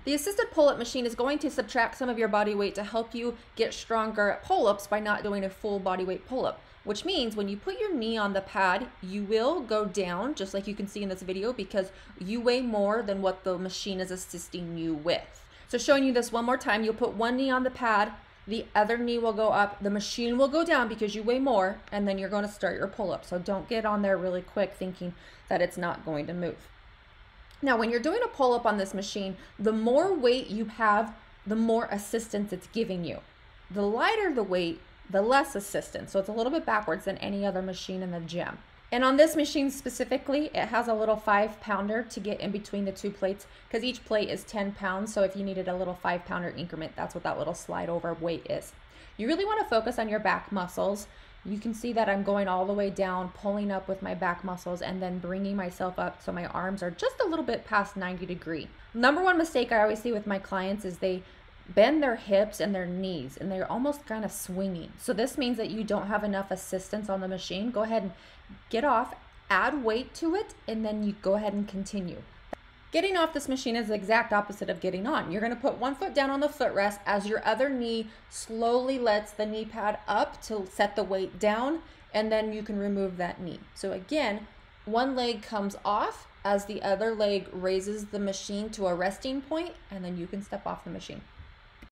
The assisted pull-up machine is going to subtract some of your body weight to help you get stronger at pull-ups by not doing a full body weight pull-up, which means when you put your knee on the pad, you will go down, just like you can see in this video, because you weigh more than what the machine is assisting you with. So showing you this one more time, you'll put one knee on the pad, the other knee will go up, the machine will go down because you weigh more, and then you're going to start your pull-up. So don't get on there really quick thinking that it's not going to move. Now, when you're doing a pull-up on this machine, the more weight you have, the more assistance it's giving you. The lighter the weight, the less assistance. So it's a little bit backwards than any other machine in the gym. And on this machine specifically, it has a little 5-pounder to get in between the two plates, because each plate is 10 pounds. So if you needed a little 5-pounder increment, that's what that little slide over weight is. You really want to focus on your back muscles. You can see that I'm going all the way down, pulling up with my back muscles, and then bringing myself up so my arms are just a little bit past 90 degrees. Number one mistake I always see with my clients is they bend their hips and their knees, and they're almost kind of swinging. So this means that you don't have enough assistance on the machine. Go ahead and get off, add weight to it, and then you go ahead and continue. Getting off this machine is the exact opposite of getting on. You're going to put one foot down on the footrest as your other knee slowly lets the knee pad up to set the weight down, and then you can remove that knee. So again, one leg comes off as the other leg raises the machine to a resting point, and then you can step off the machine.